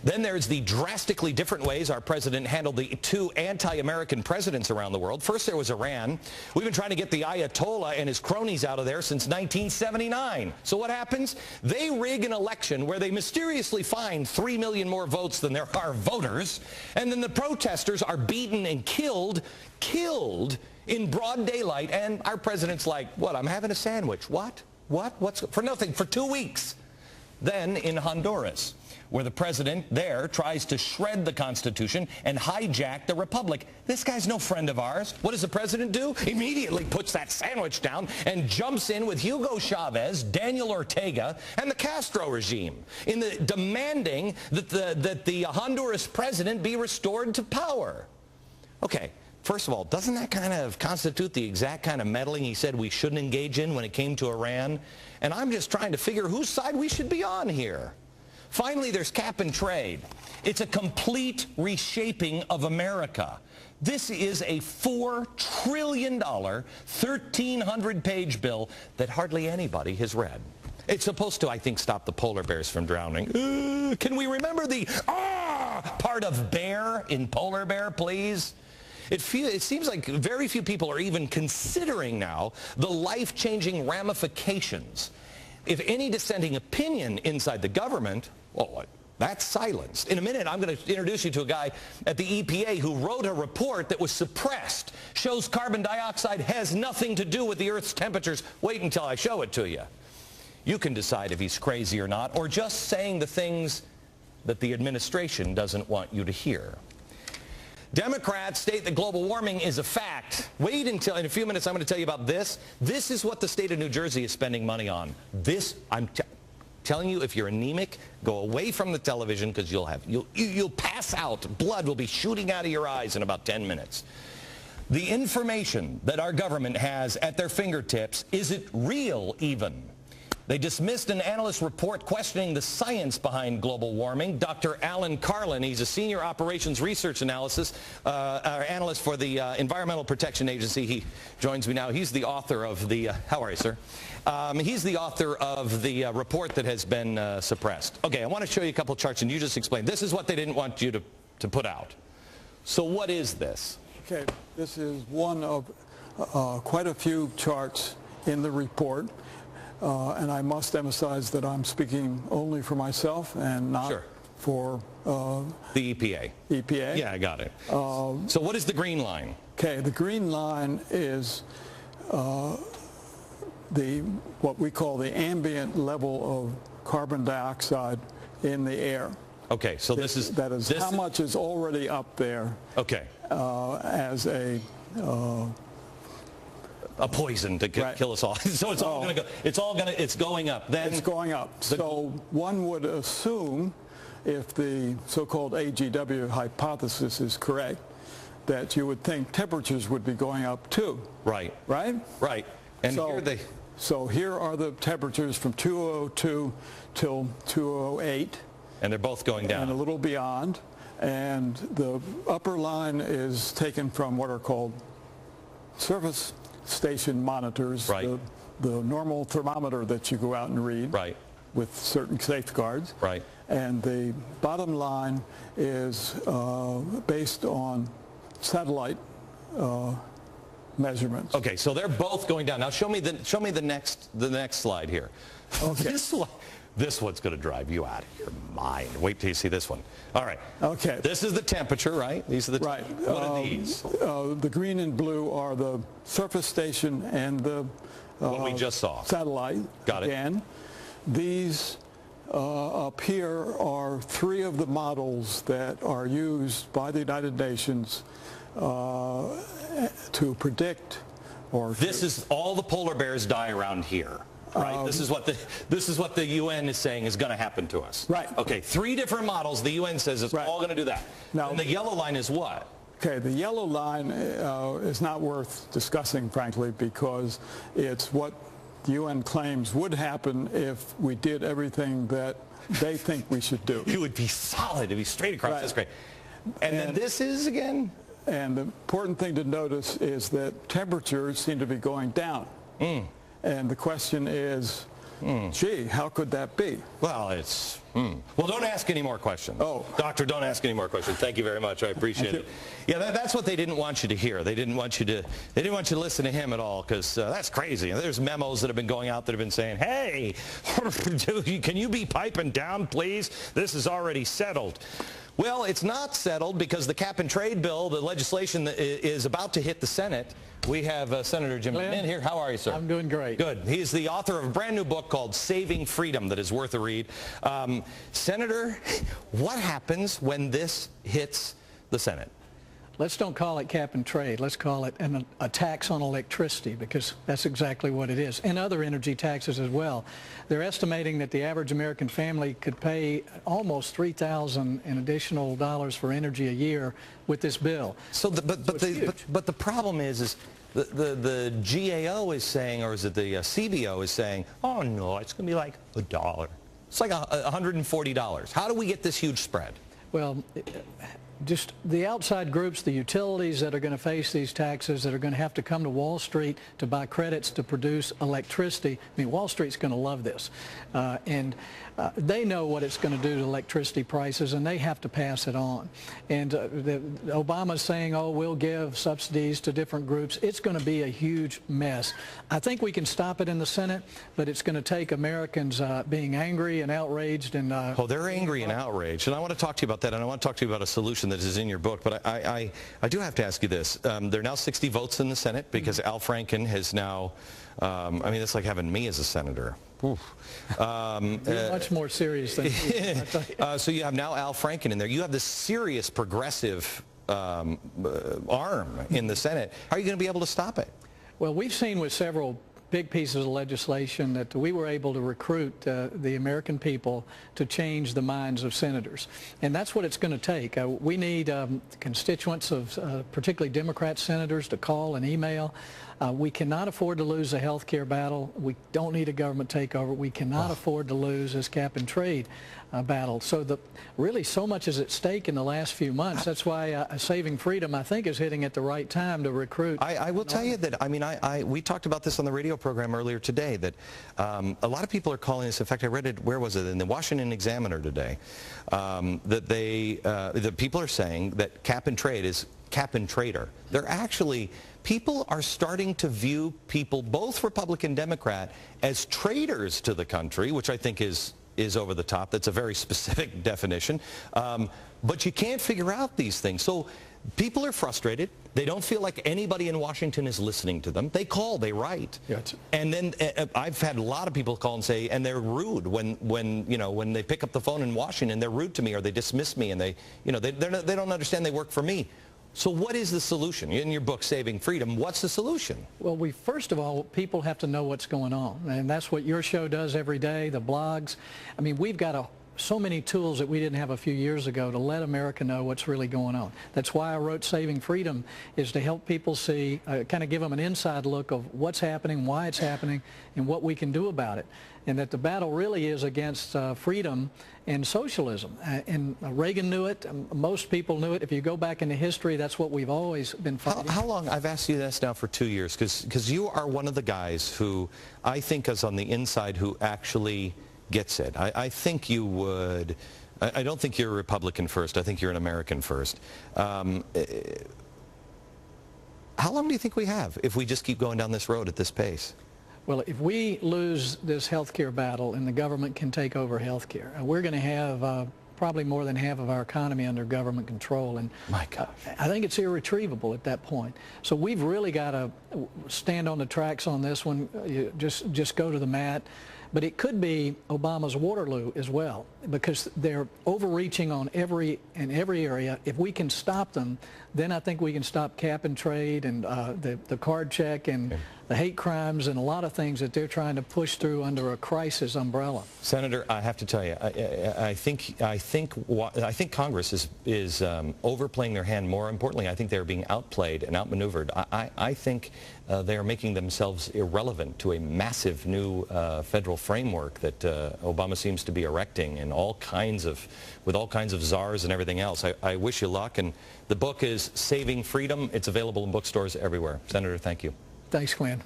Then there's the drastically different ways our president handled the two anti-American presidents around the world. First, there was Iran. We've been trying to get the Ayatollah and his cronies out of there since 1979. So what happens? They rig an election where they mysteriously find 3 million more votes than there are voters, and then the protesters are beaten and killed in broad daylight, and our president's like, what, I'm having a sandwich. What? What's for nothing for 2 weeks. Then in Honduras, where the president there tries to shred the Constitution and hijack the Republic. This guy's no friend of ours. What does the president do? Immediately puts that sandwich down and jumps in with Hugo Chavez, Daniel Ortega, and the Castro regime in the demanding that the Honduras president be restored to power. Okay. First of all, doesn't that kind of constitute the exact kind of meddling he said we shouldn't engage in when it came to Iran? And I'm just trying to figure whose side we should be on here. Finally, there's cap and trade. It's a complete reshaping of America. This is a $4 trillion, 1,300-page bill that hardly anybody has read. It's supposed to, I think, stop the polar bears from drowning. Can we remember the part of bear in polar bear, please? It seems like very few people are even considering now the life-changing ramifications. If any dissenting opinion inside the government, well, that's silenced. In a minute, I'm going to introduce you to a guy at the EPA who wrote a report that was suppressed, shows carbon dioxide has nothing to do with the Earth's temperatures. Wait until I show it to you. You can decide if he's crazy or not, or just saying the things that the administration doesn't want you to hear. Democrats state that global warming is a fact. Wait until, in a few minutes, I'm going to tell you about this. This is what the state of New Jersey is spending money on. This, I'm telling you, if you're anemic, go away from the television because you'll pass out. Blood will be shooting out of your eyes in about 10 minutes. The information that our government has at their fingertips, is it real even? They dismissed an analyst report questioning the science behind global warming. Dr. Alan Carlin, he's a senior operations research analyst for the Environmental Protection Agency. He joins me now. He's the author of the, how are you, sir? He's the author of the report that has been suppressed. Okay, I want to show you a couple of charts, and you just explain. This is what they didn't want you to put out. So what is this? Okay, this is one of quite a few charts in the report. And I must emphasize that I'm speaking only for myself and not for the EPA. EPA. Yeah, I got it. So what is the green line? Okay, the green line is what we call the ambient level of carbon dioxide in the air. Okay, so that is how much is already up there. Okay. As a poison to kill us all. So it's all going to go. It's going up. Then it's going up. So one would assume, if the so-called AGW hypothesis is correct, that you would think temperatures would be going up too. Right. Right. Right. And so here are the temperatures from 2002 till 2008. And they're both going down. And a little beyond. And the upper line is taken from what are called surface station monitors, right. The normal thermometer that you go out and read, right. with certain safeguards. Right. And the bottom line is based on satellite measurements. Okay, so they're both going down. Now show me the next slide here. Okay. This one's going to drive you out of your mind. Wait till you see this one. All right. Okay. This is the temperature, right? These are the right. What are these? The green and blue are the surface station and the what we just saw. Satellite. Got it. Again. These up here are 3 of the models that are used by the United Nations to predict or. This is all the polar bears die around here. Right. This is what the UN is saying is going to happen to us. Right. Okay. 3 different models. The UN says it's all going to do that. Now, and the yellow line is what? Okay. The yellow line is not worth discussing, frankly, because it's what the UN claims would happen if we did everything that they think we should do. It would be solid. It'd be straight across. That's great. And then this is again. And the important thing to notice is that temperatures seem to be going down. And the question is, Gee, how could that be? Well, it's... Well, don't ask any more questions. Oh. Doctor, don't ask any more questions. Thank you very much. I appreciate it. Yeah, that's what they didn't want you to hear. They didn't want you to listen to him at all, because that's crazy. There's memos that have been going out that have been saying, hey, can you be piping down, please? This is already settled. Well, it's not settled because the cap and trade bill, the legislation that is about to hit the Senate. We have Senator Jim McMinn here. How are you, sir? I'm doing great. Good. He's the author of a brand new book called Saving Freedom that is worth a read. Senator, what happens when this hits the Senate? Let's don't call it cap and trade. Let's call it a tax on electricity, because that's exactly what it is, and other energy taxes as well. They're estimating that the average American family could pay almost $3,000 in additional dollars for energy a year with this bill. So, but the problem is the GAO is saying, or is it the CBO is saying, oh no, it's going to be like $1. It's like $140. How do we get this huge spread? Well, just the outside groups, the utilities that are going to face these taxes, that are going to have to come to Wall Street to buy credits to produce electricity. I mean, Wall Street's going to love this. They know what it's going to do to electricity prices, and they have to pass it on. And Obama's saying, oh, we'll give subsidies to different groups. It's going to be a huge mess. I think we can stop it in the Senate, but it's going to take Americans being angry and outraged. And oh, they're angry and outraged. And I want to talk to you about that, and I want to talk to you about a solution that is in your book. But I do have to ask you this. There are now 60 votes in the Senate because Al Franken has now, I mean, it's like having me as a senator. You're much more serious than me. So you have now Al Franken in there. You have this serious progressive arm in the Senate. How are you going to be able to stop it? Well, we've seen with several big pieces of legislation that we were able to recruit the American people to change the minds of senators. And that's what it's going to take. We need constituents of particularly Democrat senators to call and email. We cannot afford to lose a health care battle. We don't need a government takeover. We cannot afford to lose this cap and trade battle. So really so much is at stake in the last few months. That's why Saving Freedom, I think, is hitting at the right time to recruit. I will tell you that, I mean, we talked about this on the radio program earlier today, that a lot of people are calling this, in fact, I read it, where was it, in the Washington Examiner today, that the people are saying that cap and trade is cap and trader. They're actually, people are starting to view people, both Republican and Democrat, as traitors to the country, which I think is over the top. That's a very specific definition. But you can't figure out these things. So people are frustrated. They don't feel like anybody in Washington is listening to them. They call, they write. Yes. And then I've had a lot of people call and say, and they're rude when they pick up the phone in Washington, they're rude to me, or they dismiss me, and they don't understand they work for me. So what is the solution? In your book, Saving Freedom, what's the solution? Well, first of all, people have to know what's going on. And that's what your show does every day, the blogs. I mean, we've got so many tools that we didn't have a few years ago to let America know what's really going on. That's why I wrote Saving Freedom, is to help people see, kind of give them an inside look of what's happening, why it's happening, and what we can do about it. And that the battle really is against freedom and socialism. And Reagan knew it. Most people knew it. If you go back into history, that's what we've always been fighting. How long? I've asked you this now for 2 years, because you are one of the guys who I think is on the inside who actually gets it. I think you would. I don't think you're a Republican first. I think you're an American first. How long do you think we have if we just keep going down this road at this pace? Well, if we lose this health care battle and the government can take over health care, we're going to have probably more than half of our economy under government control. And my gosh, I think it's irretrievable at that point. So we've really got to stand on the tracks on this one, just go to the mat. But it could be Obama's Waterloo as well, because they're overreaching on every area. If we can stop them, then I think we can stop cap and trade and the card check and the hate crimes and a lot of things that they're trying to push through under a crisis umbrella. Senator, I have to tell you, I think Congress is overplaying their hand. More importantly, I think they're being outplayed and outmaneuvered. I think they are making themselves irrelevant to a massive new federal framework that Obama seems to be erecting, and with all kinds of czars and everything else. I wish you luck. And the book is Saving Freedom. It's available in bookstores everywhere. Senator, thank you. Thanks, Glenn.